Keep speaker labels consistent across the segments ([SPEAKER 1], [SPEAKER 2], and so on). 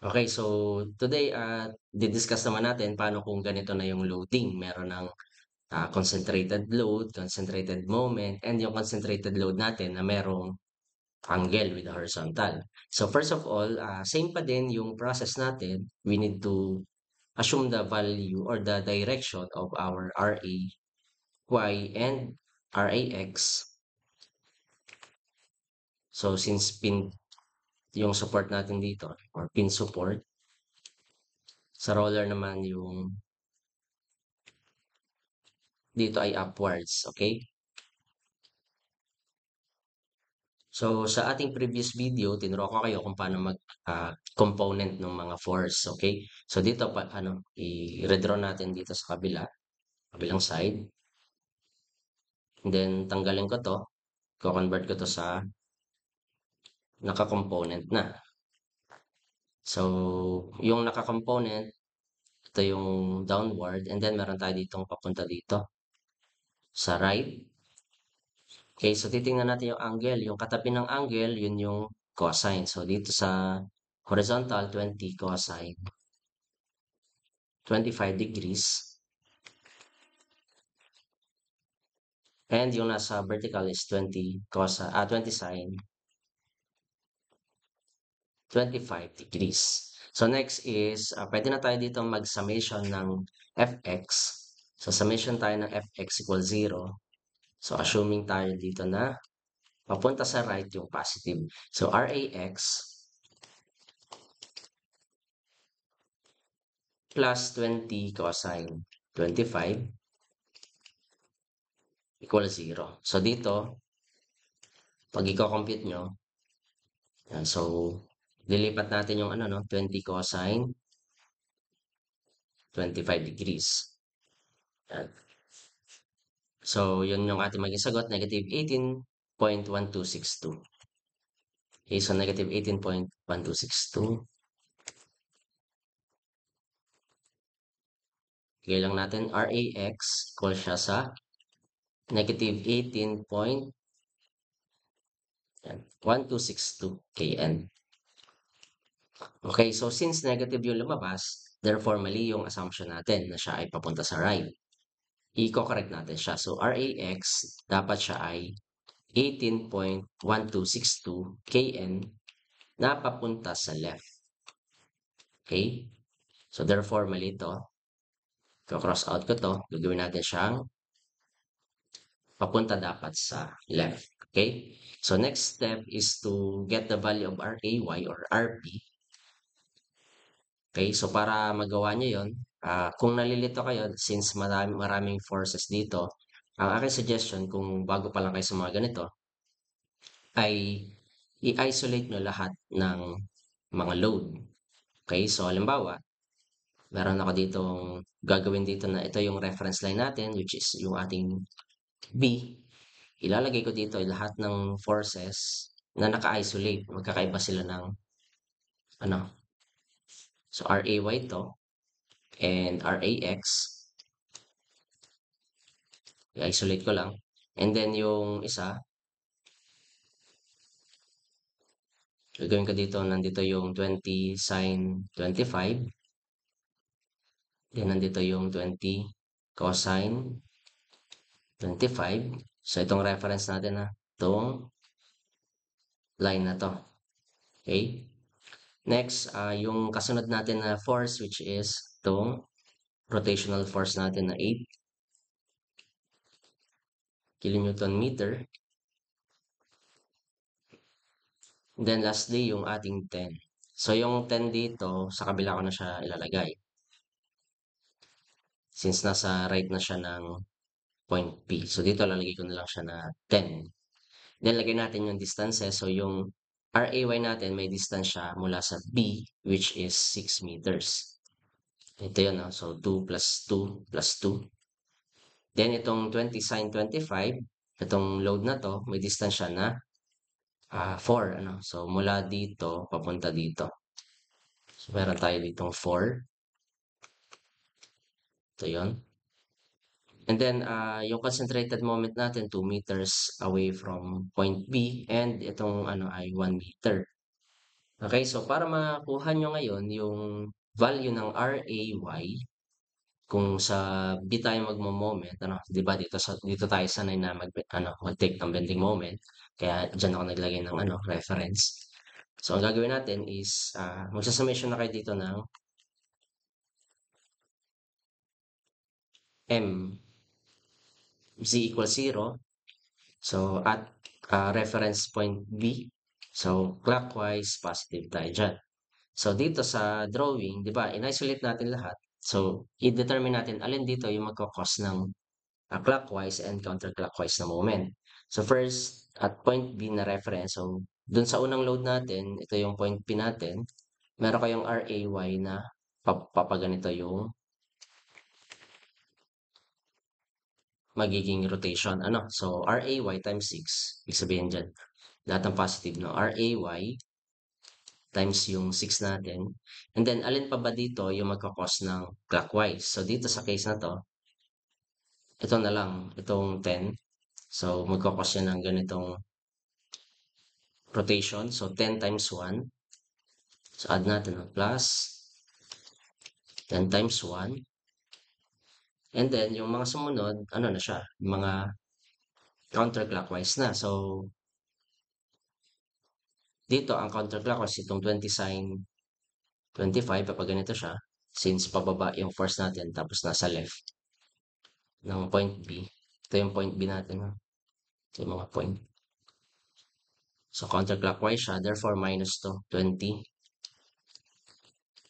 [SPEAKER 1] Okay, so today, di-discuss naman natin paano kung ganito na yung loading. Meron ng concentrated load, concentrated moment, and yung concentrated load natin na merong angle with the horizontal. So first of all, same pa din yung process natin. We need to assume the value or the direction of our RA, Y, and RAX. So since pin yung support natin dito or pin support, sa roller naman yung dito ay upwards, okay? So, sa ating previous video, tinuro ko kayo kung paano mag component ng mga force, okay? So, dito pa, i-redraw natin dito sa kabilang side. And then, tanggalin ko to. Ko-convert ko to sa naka-component na. So, yung naka-component, ito yung downward. And then, meron tayo ditong papunta dito sa right. Okay, so titingnan natin yung angle. Yung katabi ng angle, yun yung cosine. So, dito sa horizontal, 20 cosine. 25 degrees. And yung nasa vertical is 20 sine, 25 degrees. So next is, pwede na tayo dito mag-summation ng fx. So summation tayo ng fx equals 0. So assuming tayo dito na papunta sa right yung positive. So rax plus 20 cosine 25 equals 0. So dito, pag i-compute nyo, yan, so lilipat natin yung 20 cosine 25 degrees. Yan. So, yun yung ating maging sagot, negative 18.1262. Okay, so negative 18.1262. Bigay lang natin, RAX equal siya sa negative 18.1262 kN. Okay, so since negative yung lumabas, therefore mali yung assumption natin na siya ay papunta sa right. I-correct natin siya. So, RAX, dapat siya ay 18.1262 kN na papunta sa left. Okay? So, therefore, mali ito. Cross out ko to. Gagawin natin siyang papunta dapat sa left. Okay? So, next step is to get the value of RAY or RP. Okay? So, para magawa nyo yun, kung nalilito kayo, since maraming forces dito, ang aking suggestion, kung bago pa lang kayo sa mga ganito, ay i-isolate nyo lahat ng mga load. Okay? So, halimbawa, meron ako ditong gagawin dito na ito yung reference line natin, which is yung ating B. Ilalagay ko dito lahat ng forces na naka-isolate. Magkakaiba sila ng ano. So, RAY to and RAX. I-isolate ko lang. And then yung isa, gagawin ko dito, nandito yung 20 sine 25. Then nandito yung 20 cosine 25. So, itong reference natin na itong line na to. Okay? Next, yung kasunod natin na force, which is itong rotational force natin na 8 kilonewton meter. Then lastly, yung ating 10. So yung 10 dito, sa kabila ko na siya ilalagay. Since nasa right na siya ng point P. So dito lalagay ko na lang siya na 10. Then lagay natin yung distances. So yung RAY natin may distance siya mula sa B, which is 6 meters. Ito yun, no? So 2 plus 2 plus 2. Then itong 20 sine 25, itong load na to, may distance siya na 4. Ano? So mula dito, papunta dito. So meron tayo ditong 4. Ito yun. And then, yung concentrated moment natin, 2 meters away from point B. And itong ay 1 meter. Okay, so para makuha nyo ngayon yung value ng RAY, kung sa B tayo magmo-moment, ano, 'di ba dito tayo sanay na mag-take ng bending moment, kaya diyan ako naglagay ng reference. So ang gagawin natin is magsa-summation na kayo dito ng M z equals 0. So at reference point B, so clockwise positive tayo dyan. So dito sa drawing, 'di ba, in-isolate natin lahat. So i-determine natin alin dito yung magko-cause ng clockwise and counterclockwise na moment. So first, at point B na reference, so dun sa unang load natin, ito yung point P natin, meron kayong RAY na papaganito yung magiging rotation. Ano? So RAY times 6, ibig sabihin dyan, lahat ng positive, no? RAY times yung 6 natin. And then, alin pa ba dito yung magkakos ng clockwise? So dito sa case na to, ito na lang, itong 10. So magkakos yan ng ganitong rotation. So 10 times 1. So add natin ang plus 10 times 1. And then yung mga sumunod, ano na siya, mga counterclockwise na. So dito ang counterclockwise itong 20 sin 25 kapag ganito siya, since pababa yung force natin tapos nasa left ng point B. Ito yung point B natin. Ha? Ito yung mga point. So counterclockwise siya, therefore minus to 20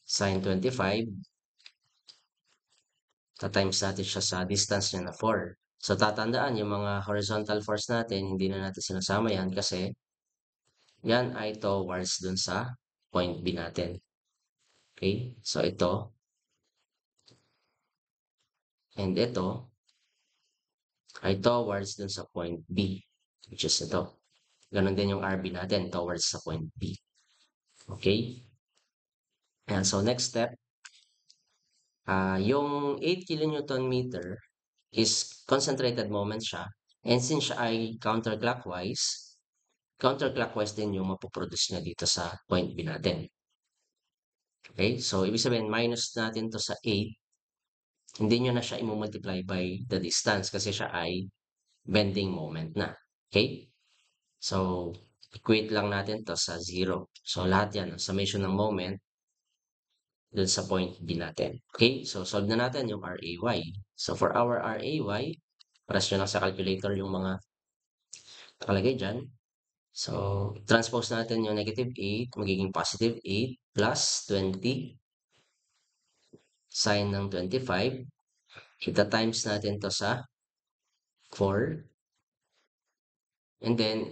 [SPEAKER 1] sin 25. Ta-times natin siya sa distance niya na 4. So tatandaan yung mga horizontal force natin, hindi na natin sinasama yan kasi yan ay towards dun sa point B natin. Okay? So ito and ito ay towards dun sa point B, which is ito. Ganon din yung RB natin towards sa point B. Okay? And so next step, yung 8 kilonewton meter is concentrated moment siya. And since siya ay counterclockwise din yung mapoproduce niya dito sa point B natin. Okay? So, ibig sabihin, minus natin to sa 8. Hindi nyo na siya i-multiply by the distance kasi siya ay bending moment na. Okay? So, equate lang natin to sa 0. So, lahat yan, summation ng moment dun sa point B natin. Okay? So, solve na natin yung RAY. So, for our RAY, press nyo lang sa calculator yung mga nakalagay dyan. So, transpose natin yung negative 8, magiging positive 8 plus 20 sin ng 25. Kita times natin to sa 4. And then,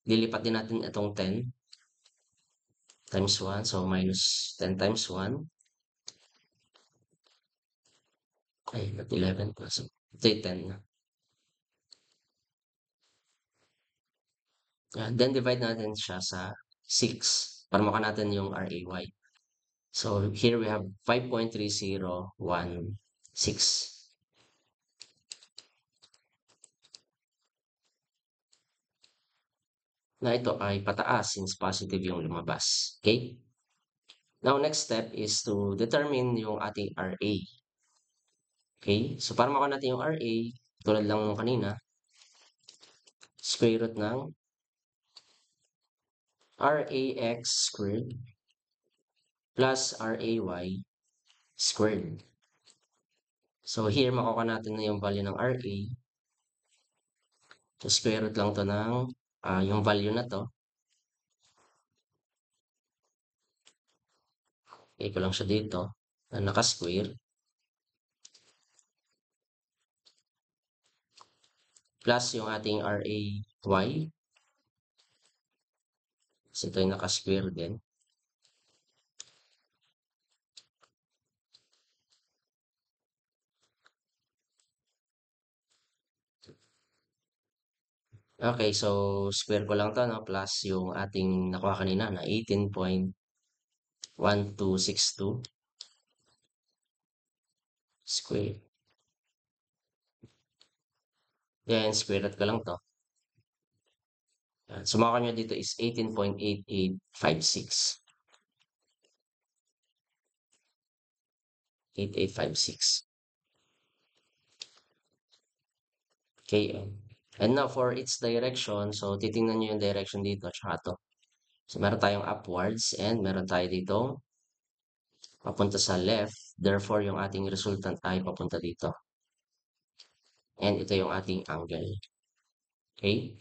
[SPEAKER 1] lilipat din natin itong 10 times 1. So, minus 10 times 1. Ay, not 11 plus. Ito 10 na. Then, divide natin siya sa 6 para maka natin yung RAY. So, here we have 5.3016. Na ito ay pataas since positive yung lumabas. Okay? Now, next step is to determine yung ating RA. Okay? So, para makuha natin yung RA, tulad lang nung kanina, square root ng RAX squared plus RAY squared. So, here, makuha natin na yung value ng RA. So, square root lang to ng yung value na to. Okay ko lang siya dito na naka-square. Plus yung ating RAY. Kasi ito yung naka-square din. Okay, so square ko lang to, no? Plus yung ating nakuha kanina na 18.1262 square. Then, square root ko lang to. Sumakan nyo dito is 18.8856. 8856 km. And now for its direction, so titingnan nyo yung direction dito, tsaka to. So meron tayong upwards and meron tayo dito papunta sa left. Therefore, yung ating resultant ay papunta dito. And ito yung ating angle. Okay?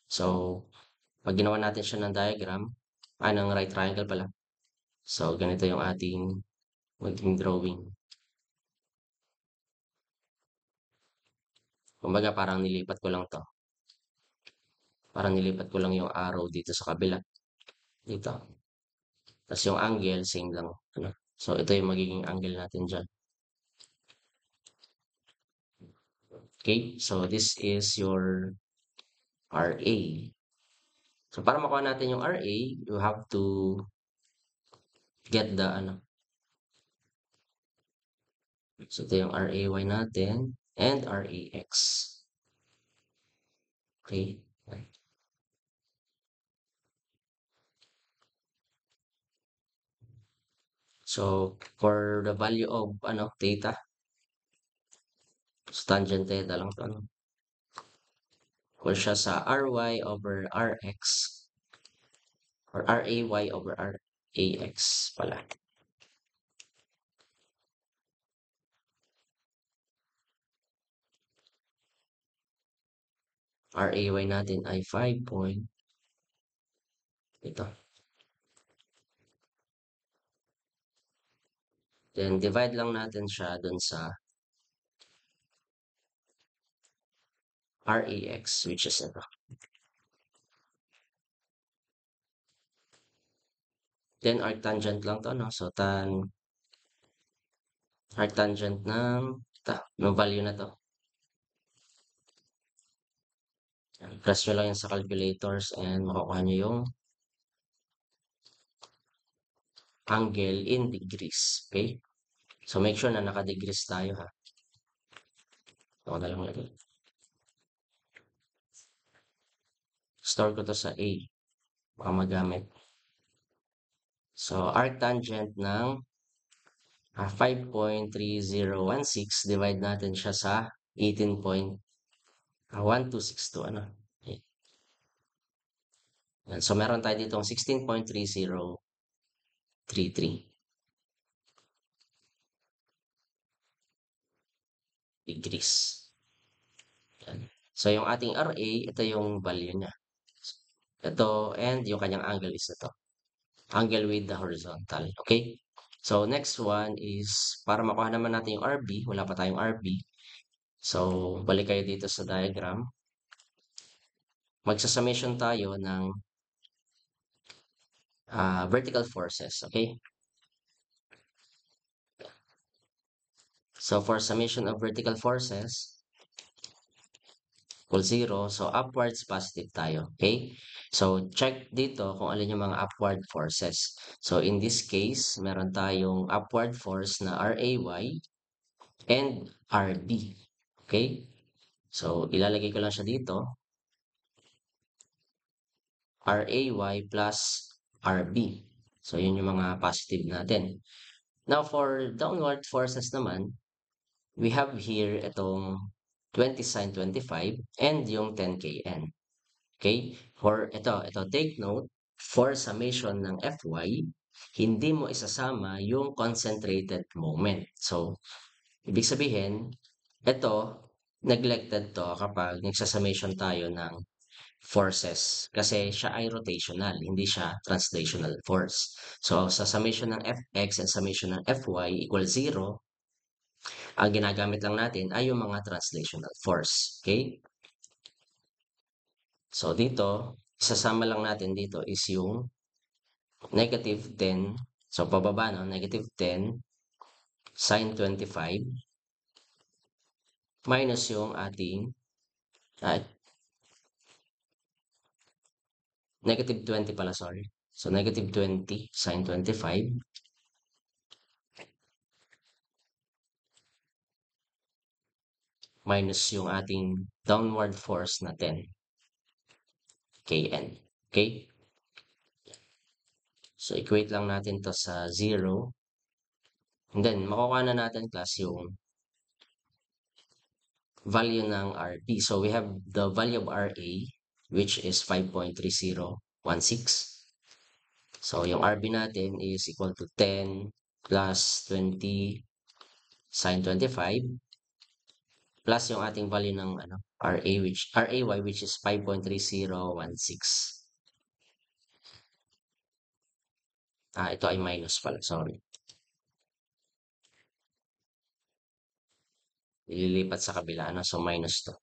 [SPEAKER 1] So, pag ginawa natin siya ng diagram, ng right triangle pala. So, ganito yung ating maging drawing. Kumbaga, parang nilipat ko lang to. Parang nilipat ko lang yung arrow dito sa kabila. Dito. Tapos yung angle, same lang. Ano? So, ito yung magiging angle natin dyan. Okay? So, this is your RA. So, para makuha natin yung RA, you have to get the So, ito yung RAY natin and RAX. Okay? So, for the value of theta, so tangent theta lang to. Equal siya sa RY over RX or RAY over RAX pala. RAY natin ay 5 point. Ito. Then, divide lang natin siya dun sa RAX, which is ito. Then, arctangent lang to, no? So, arctangent ng value na to. Press nyo lang yan sa calculators and makukuha nyo yung angle in degrees. Okay? So, make sure na naka-degrees tayo, ha? Ito na lang lagi. Store ko to sa A. Baka magamit. So, arctangent ng 5.3016, divide natin siya sa 18.1262. Ano? Okay. So, meron tayo ditong 16.3033 degrees. Yan. So, yung ating RA, ito yung value niya. Ito, and yung kanyang angle is ito. Angle with the horizontal. Okay? So, next one is, para makuha naman natin yung RB, wala pa tayong RB. So, balik kayo dito sa diagram. Magsasummation tayo ng vertical forces. Okay? So, for summation of vertical forces, equal 0. So, upwards, positive tayo. Okay? So, check dito kung alin yung mga upward forces. So, in this case, meron tayong upward force na RAY and RB. Okay? So, ilalagay ko lang siya dito. RAY plus RB. So, yun yung mga positive natin. Now, for downward forces naman, we have here itong 20 sine 25 and yung 10 kN. Okay? Ito, take note, for summation ng Fy, hindi mo isasama yung concentrated moment. So, ibig sabihin, ito, neglected to kapag nagsasummation tayo ng forces. Kasi siya ay rotational, hindi siya translational force. So, sa summation ng Fx and summation ng Fy equal 0, ang ginagamit lang natin ay yung mga translational force. Okay? So, dito, isasama lang natin dito is yung negative 10. So, pababa, no? Negative 10 sine 25 minus yung ating negative 20 pala, sorry. So, negative 20 sine 25 minus yung ating downward force na 10. Kn. Okay? So, equate lang natin to sa 0. And then, makukuha na natin class yung value ng RP. So, we have the value of RA, which is 5.3016. So, yung RB natin is equal to 10 plus 20 sine 25 plus yung ating value ng RAY which is 5.3016. Ito ay minus pala, sorry. Ililipat sa kabila, so minus to.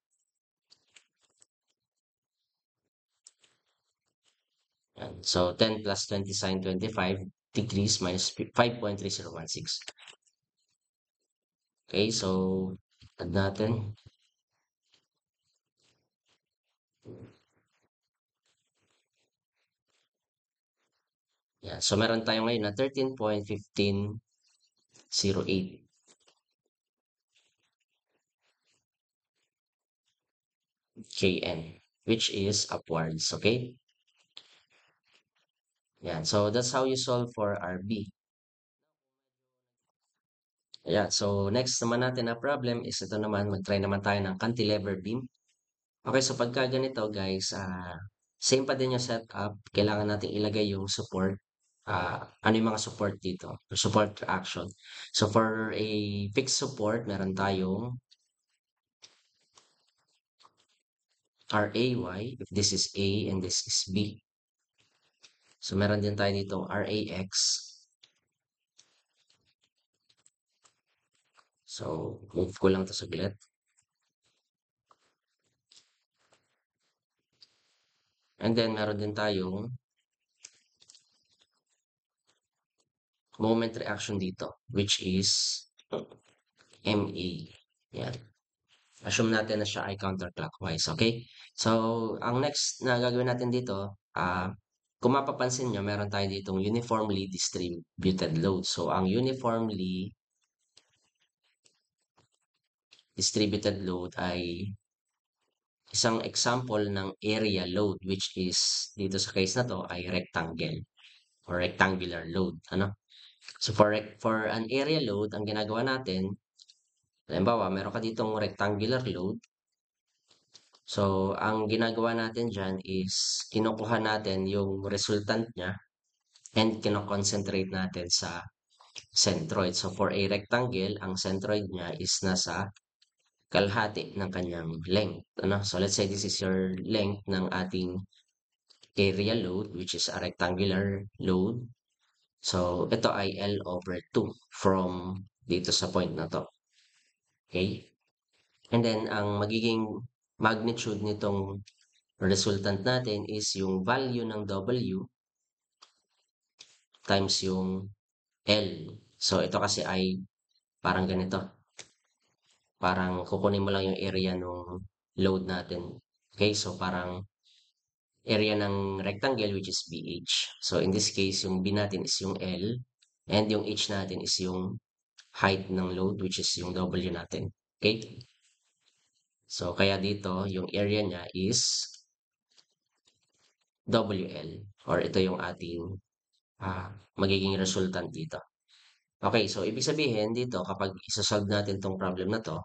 [SPEAKER 1] Yan. So 10 plus 20 sine 25 degrees minus 5.3016. Okay, so add natin. Yeah, so meron tayo ngayon na 13.1508 kn, which is upwards, okay? Yeah, so that's how you solve for RB. Yeah, so next naman natin na problem is ito naman, mag-try naman tayo ng cantilever beam. Okay, so pagka ganito guys, same pa din yung setup. Kailangan natin ilagay yung support. Ano yung mga support dito? Support action. So for a fixed support, meron tayong RAY, if this is A and this is B. So meron din tayo dito RAX. So move ko lang to saglit. And then meron din tayong moment reaction dito, which is MA. Yan. Assume natin na siya ay counterclockwise, okay? So, ang next na gagawin natin dito, kung mapapansin nyo, meron tayo ditong uniformly distributed load. So, ang uniformly distributed load ay isang example ng area load, which is, dito sa case na to, ay rectangle or rectangular load. Ano? So, for an area load, ang ginagawa natin, halimbawa, meron ka ditong rectangular load. So, ang ginagawa natin dyan is kinukuha natin yung resultant niya and kinoconcentrate natin sa centroid. So, for a rectangle, ang centroid niya is nasa kalahati ng kanyang length. Ano? So, let's say this is your length ng ating area load, which is a rectangular load. So, ito ay L over 2 from dito sa point na to. Okay? And then, ang magiging magnitude nitong resultant natin is yung value ng W times yung L. So, ito kasi ay parang ganito. Parang kukunin mo lang yung area ng load natin. Okay, so parang area ng rectangle which is BH. So, in this case, yung B natin is yung L and yung H natin is yung height ng load which is yung W natin. Okay? So, kaya dito, yung area niya is WL or ito yung ating magiging resultant dito. Okay, so ibig sabihin dito, kapag isasolve natin tong problem na to,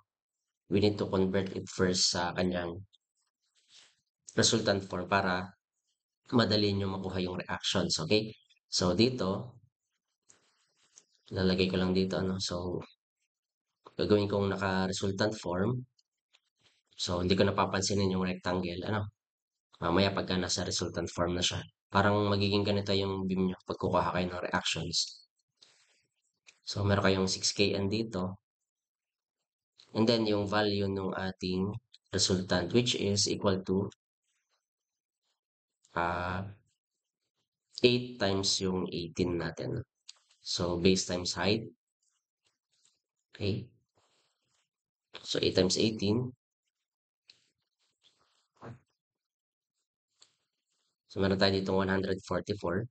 [SPEAKER 1] we need to convert it first sa kanyang resultant form para madali nyo makuha yung reactions, okay? So dito, lalagay ko lang dito, ano? So, gagawin kong naka-resultant form. So, hindi ko napapansinin yung rectangle, ano? Mamaya pagka nasa resultant form na siya, parang magiging ganito yung beam nyo pag kukuha kayo ng reactions. So, meron kayong 6kn dito. And then, yung value ng ating resultant, which is equal to 8 times yung 18 natin. So, base times height. Okay. So, 8 times 18. So, meron tayo dito 144.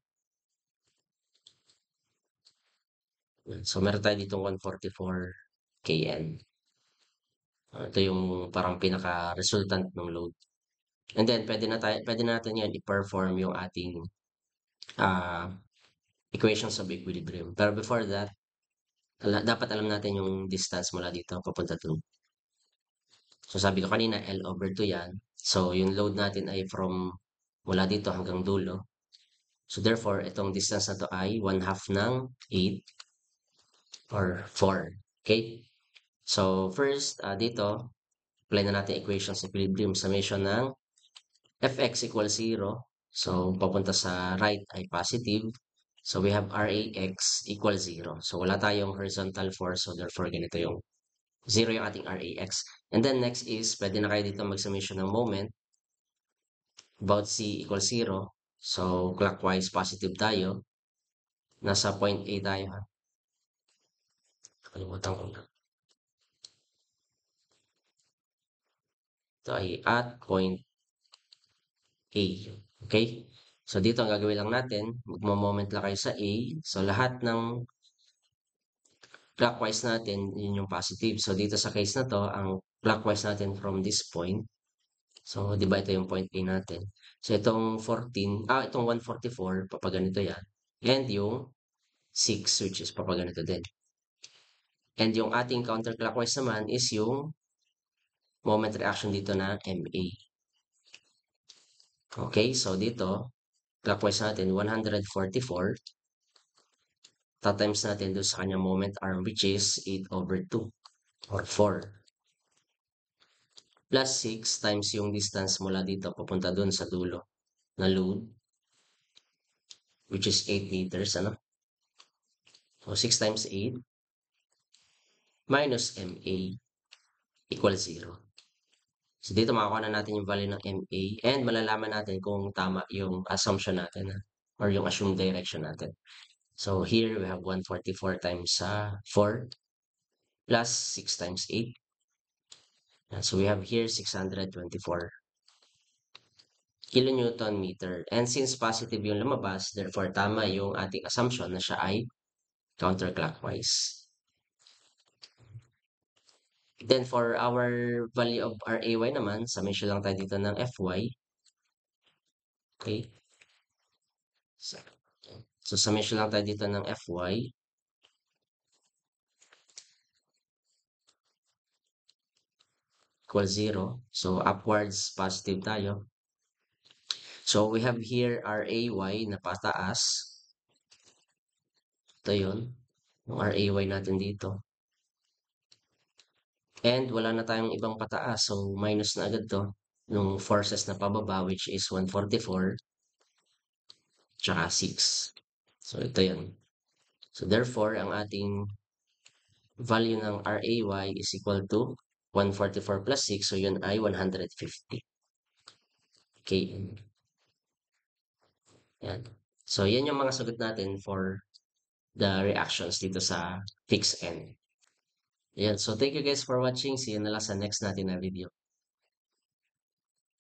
[SPEAKER 1] So, meron tayo dito 144 kN. Ito yung parang pinaka-resultant ng load. And then pwede natin yan i-perform yung ating ah, equations of equilibrium. Pero before that, dapat alam natin yung distance mula dito papunta dun. So sabi ko kanina, L over 2 yan. So yung load natin ay from mula dito hanggang dulo. So therefore, itong distance na to ay 1/2 ng 8 or 4. Okay? So first, dito, apply na natin equation sa equilibrium summation ng Fx equals 0. So papunta sa right ay positive. So we have Rax equals 0. So wala tayong horizontal force. So therefore, ganito yung 0 yung ating Rax. And then next is, pwede na kayo dito mag-summation ng moment about C equals 0. So clockwise positive tayo. Nasa point A tayo ha. Kalimutan ko na. Ito ay at point A. Okay? So dito ang gagawin lang natin, magmo-moment lang kayo sa A. So lahat ng clockwise natin, yun yung positive. So dito sa case na to, ang clockwise natin from this point. So di ba ito yung point A natin. So itong 14, itong 144, papaganito yan. And yung 6, which is papaganito din. And yung ating counterclockwise naman is yung moment reaction dito na MA. Okay, so dito, clockwise natin 144. Tatimes natin doon sa kanyang moment arm which is 8 over 2 or 4. Plus 6 times yung distance mula dito papunta doon sa dulo na load which is 8 meters. Ano? So 6 times 8 minus MA equals 0. So dito makakuha na natin yung value ng MA and malalaman natin kung tama yung assumption natin or yung assumed direction natin. So here we have 144 times 4 plus 6 times 8. So we have here 624 kilonewton meter. And since positive yung lumabas, therefore tama yung ating assumption na siya ay counterclockwise. Then for our value of RAY naman, summation lang tayo dito ng FY. Okay. So summation lang tayo dito ng FY. Equals 0. So upwards positive tayo. So we have here RAY na pataas. Ito yun. Yung RAY natin dito. And wala na tayong ibang pataas. So minus na agad to. Nung forces na pababa which is 144 tsaka 6. So ito yun. So therefore, ang ating value ng RAY is equal to 144 plus 6. So yun ay 150 kN. Yan. So yan yung mga sagot natin for the reactions dito sa fixed N. Yan. So thank you guys for watching. See you na lang sa next natin na video.